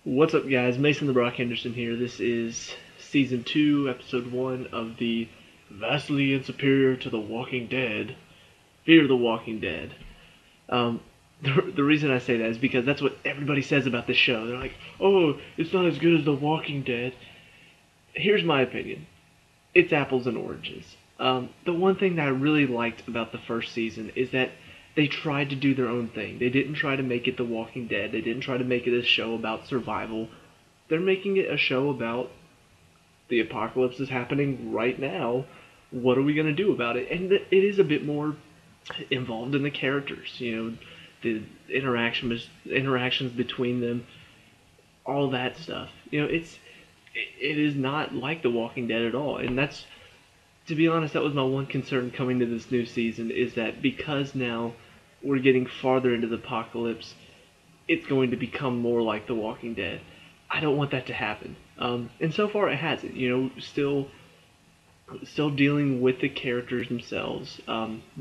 What's up, guys? Mason the Brock Henderson here. This is Season 2, Episode 1 of the vastly inferior to The Walking Dead, Fear the Walking Dead. Um, the reason I say that is because that's what everybody says about this show. They're like, oh, it's not as good as The Walking Dead. Here's my opinion. It's apples and oranges. The one thing that I really liked about the first season is that they tried to do their own thing. They didn't try to make it The Walking Dead. They didn't try to make it a show about survival. They're making it a show about the apocalypse is happening right now. What are we going to do about it? And it is a bit more involved in the characters. The interactions between them, all that stuff. It is not like The Walking Dead at all. And that's, to be honest, that was my one concern coming to this new season, is that because now we're getting farther into the apocalypse, it's going to become more like The Walking Dead. I don't want that to happen. And so far it hasn't. Still dealing with the characters themselves,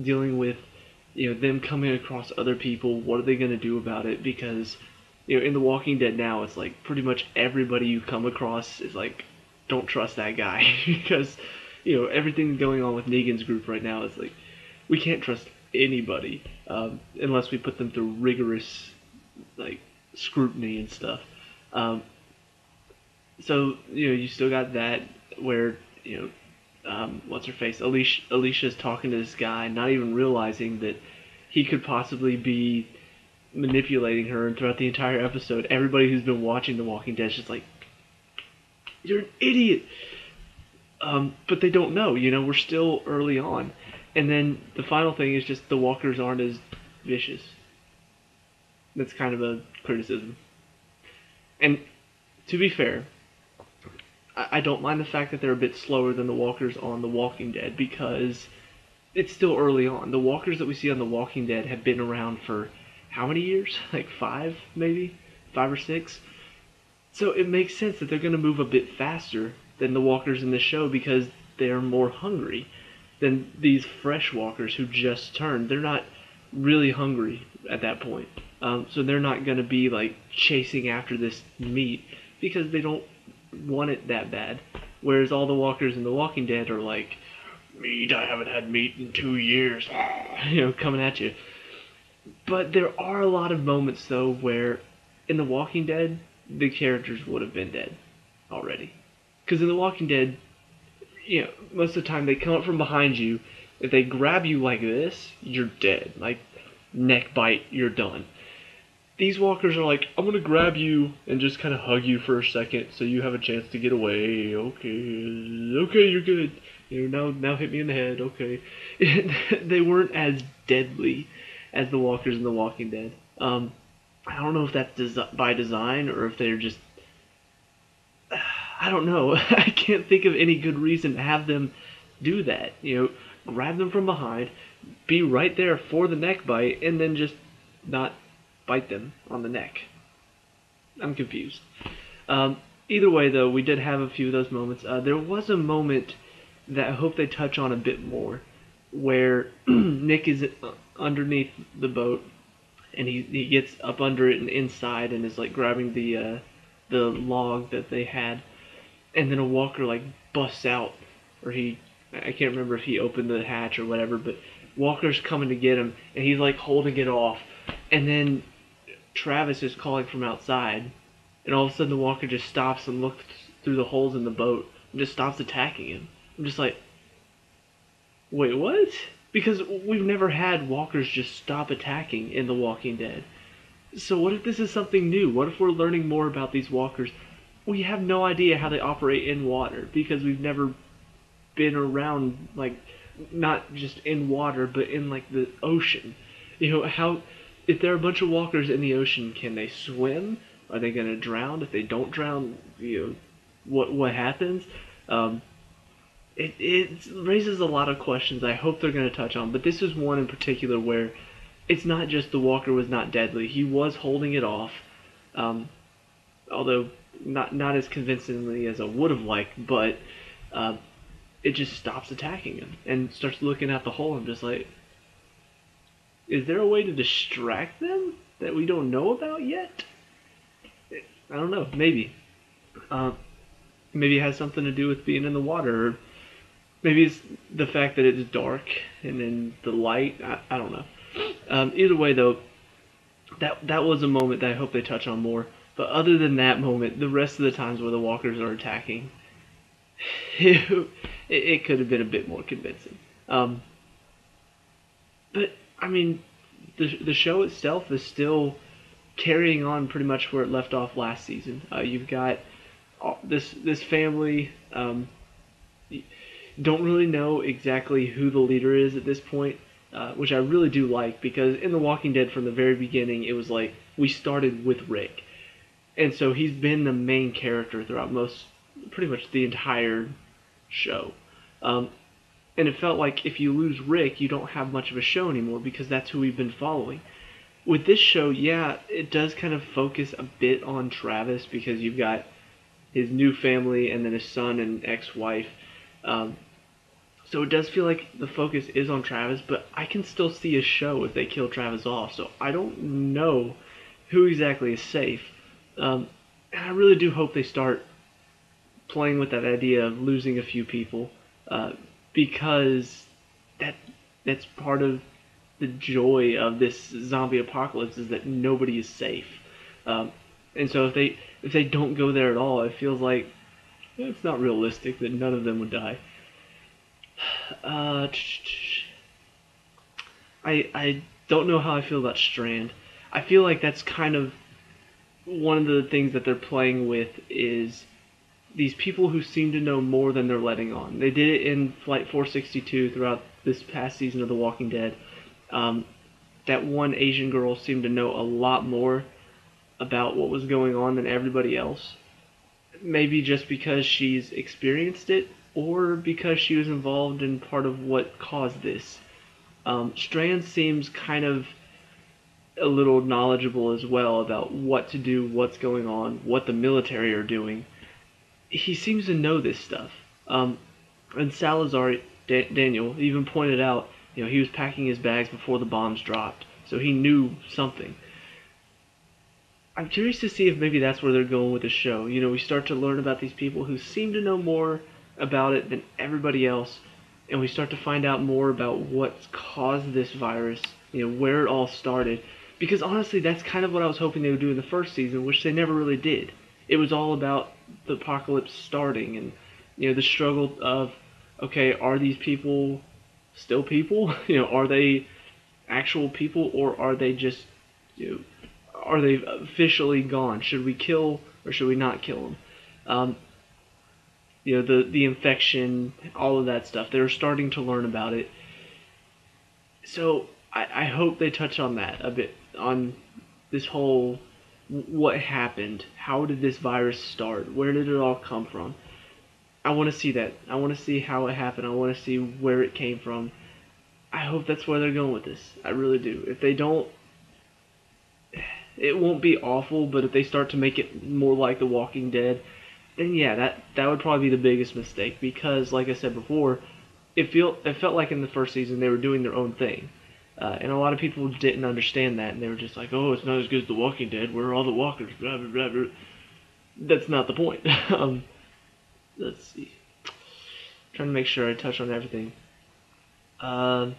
dealing with them coming across other people. What are they going to do about it? Because in The Walking Dead now, it's like pretty much everybody you come across is like, don't trust that guy because everything going on with Negan's group right now is like, we can't trust anybody unless we put them through rigorous like scrutiny and stuff. So you still got that where what's her face, Alicia's talking to this guy, not even realizing that he could possibly be manipulating her, and throughout the entire episode, everybody who's been watching The Walking Dead is just like, you're an idiot. But they don't know, we're still early on. And then the final thing is just the walkers aren't as vicious. That's kind of a criticism. And to be fair, I don't mind the fact that they're a bit slower than the walkers on The Walking Dead because it's still early on. The walkers that we see on The Walking Dead have been around for how many years? Like 5, maybe? 5 or 6? So it makes sense that they're going to move a bit faster than the walkers in the show because they're more hungry than these fresh walkers who just turned. They're not really hungry at that point. So they're not going to be like chasing after this meat because they don't want it that bad. Whereas all the walkers in The Walking Dead are like, meat, I haven't had meat in 2 years, coming at you. But there are a lot of moments though where in The Walking Dead, the characters would have been dead already. Because in The Walking Dead, most of the time they come up from behind you. If they grab you like this, you're dead. Like, neck bite, you're done. These walkers are like, I'm going to grab you and just kind of hug you for a second so you have a chance to get away. Okay, you're good. Now hit me in the head. Okay. They weren't as deadly as the walkers in The Walking Dead. I don't know if that's by design or if they're just... I don't know. I can't think of any good reason to have them do that. Grab them from behind, be right there for the neck bite, and then just not bite them on the neck. I'm confused. Either way, though, we did have a few of those moments. There was a moment that I hope they touch on a bit more, where Nick is underneath the boat, and he gets up under it and inside, and is like grabbing the log that they had. And then a walker like busts out, or I can't remember if he opened the hatch or whatever, but Walker's coming to get him, and he's like holding it off, and then Travis is calling from outside, and all of a sudden the walker just stops and looks through the holes in the boat, and just stops attacking him. I'm just like, wait, what? Because we've never had walkers just stop attacking in The Walking Dead. So what if this is something new? What if we're learning more about these walkers? We have no idea how they operate in water because we've never been around, like, not just in water, but in like the ocean. How, if there are a bunch of walkers in the ocean, can they swim? Are they going to drown? If they don't drown, what happens? It raises a lot of questions I hope they're going to touch on, but this is one in particular where it's not just the walker was not deadly. He was holding it off, although not as convincingly as I would have liked, but it just stops attacking him and starts looking at the hole. I'm just like, is there a way to distract them that we don't know about yet? I don't know. Maybe. Uh, maybe it has something to do with being in the water. Or maybe it's the fact that it's dark and then the light. I don't know. Either way, though, that was a moment that I hope they touch on more. But other than that moment, the rest of the times where the walkers are attacking, it could have been a bit more convincing. Um, but I mean, the show itself is still carrying on pretty much where it left off last season. You've got this family. Don't really know exactly who the leader is at this point, which I really do like because in The Walking Dead from the very beginning, it was like we started with Rick, and so he's been the main character throughout pretty much the entire show. Um, and it felt like if you lose Rick, you don't have much of a show anymore because that's who we've been following. With this show, yeah, it does kind of focus a bit on Travis because you've got his new family and then his son and ex-wife. Um, so it does feel like the focus is on Travis, but I can still see a show if they kill Travis off. So I don't know who exactly is safe. And I really do hope they start playing with that idea of losing a few people, because that that's part of the joy of this zombie apocalypse is that nobody is safe. Um, and so if they don't go there at all, it feels like it's not realistic that none of them would die. Uh, I don't know how I feel about Strand. I feel like that's kind of one of the things that they're playing with is these people who seem to know more than they're letting on. They did it in Flight 462 throughout this past season of The Walking Dead. Um, that one Asian girl seemed to know a lot more about what was going on than everybody else. Maybe just because she's experienced it, or because she was involved in part of what caused this. Strand seems kind of a little knowledgeable as well about what to do, what's going on, what the military are doing. He seems to know this stuff. And Salazar, Daniel, even pointed out, he was packing his bags before the bombs dropped, so he knew something. I'm curious to see if maybe that's where they're going with the show. We start to learn about these people who seem to know more about it than everybody else, and we start to find out more about what's caused this virus, where it all started. Because honestly, that's kind of what I was hoping they would do in the first season, which they never really did. It was all about the apocalypse starting and the struggle of, okay, are these people still people? Are they actual people, or are they just you know are they officially gone? Should we kill or should we not kill them? The infection, all of that stuff. They're starting to learn about it. So I hope they touch on that a bit, on this whole what happened, how did this virus start, where did it all come from. I want to see that. I want to see how it happened. I want to see where it came from. I hope that's where they're going with this. I really do. If they don't, it won't be awful, but if they start to make it more like The Walking Dead, then yeah, that would probably be the biggest mistake because, like I said before, it felt like in the first season they were doing their own thing, and a lot of people didn't understand that, and they were just like, "Oh, it's not as good as The Walking Dead. Where are all the walkers?" Blah blah blah. Blah. That's not the point. Let's see. Trying to make sure I touch on everything. Um,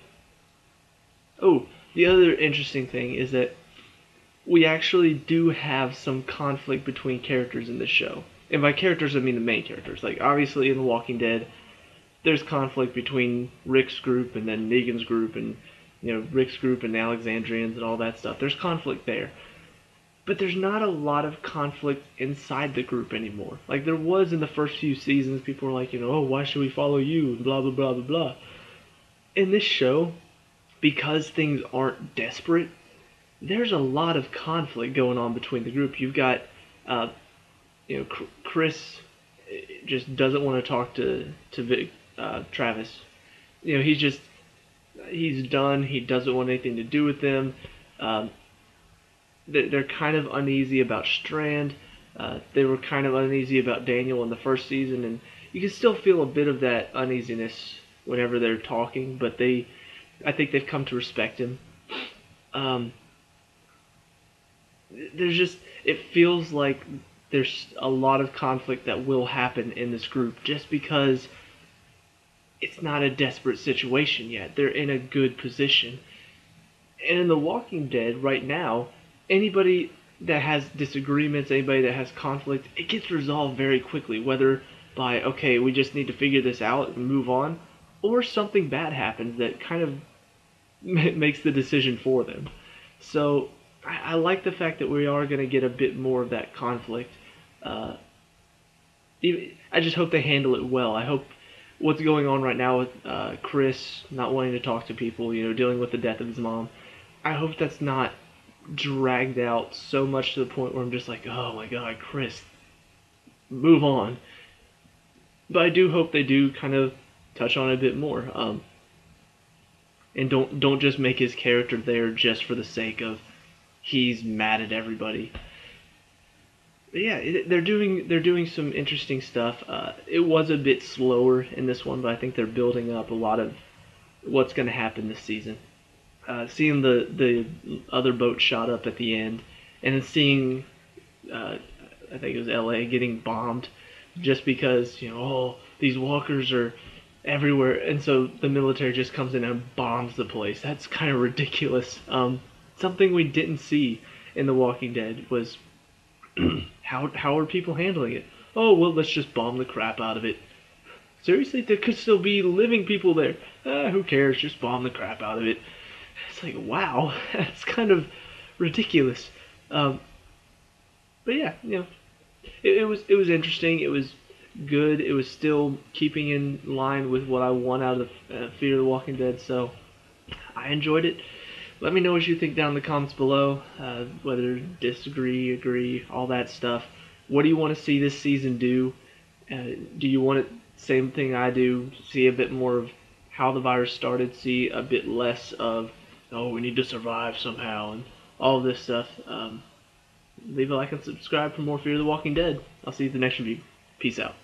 oh, the other interesting thing is that we actually do have some conflict between characters in this show. And by characters, I mean the main characters. Like, obviously, in The Walking Dead, there's conflict between Rick's group and then Negan's group and, Rick's group and the Alexandrians and all that stuff. There's conflict there. But there's not a lot of conflict inside the group anymore. Like, there was in the first few seasons. People were like, oh, why should we follow you? And blah, blah, blah, blah, blah. In this show, because things aren't desperate, there's a lot of conflict going on between the group. You've got, Chris just doesn't want to talk to Travis. He's done. He doesn't want anything to do with them. They're kind of uneasy about Strand. They were kind of uneasy about Daniel in the first season, and you can still feel a bit of that uneasiness whenever they're talking. But I think they've come to respect him. there's just, it feels like there's a lot of conflict that will happen in this group just because it's not a desperate situation yet. They're in a good position. And in The Walking Dead right now, anybody that has disagreements, anybody that has conflict, it gets resolved very quickly, whether by, okay, we just need to figure this out and move on, or something bad happens that kind of makes the decision for them. So I like the fact that we are going to get a bit more of that conflict. Uh, I just hope they handle it well. I hope what's going on right now with Chris not wanting to talk to people, dealing with the death of his mom. I hope that's not dragged out so much to the point where I'm just like, oh my god, Chris, move on. But I do hope they do kind of touch on it a bit more, and don't just make his character there just for the sake of he's mad at everybody. But yeah, they're doing some interesting stuff. It was a bit slower in this one, but I think they're building up a lot of what's going to happen this season. Seeing the other boat shot up at the end, and then seeing I think it was L.A. getting bombed just because oh, these walkers are everywhere, and so the military just comes in and bombs the place. That's kind of ridiculous. Something we didn't see in The Walking Dead was how are people handling it? Oh well, let's just bomb the crap out of it. Seriously, there could still be living people there. Who cares? Just bomb the crap out of it. It's like, wow, that's kind of ridiculous. Um, but yeah, it was interesting. It was good. It was still keeping in line with what I want out of Fear the Walking Dead. So I enjoyed it. Let me know what you think down in the comments below. Whether disagree, agree, all that stuff. What do you want to see this season do? Do you want it same thing I do? See a bit more of how the virus started. See a bit less of we need to survive somehow and all this stuff. Leave a like and subscribe for more Fear the Walking Dead. I'll see you at the next review. Peace out.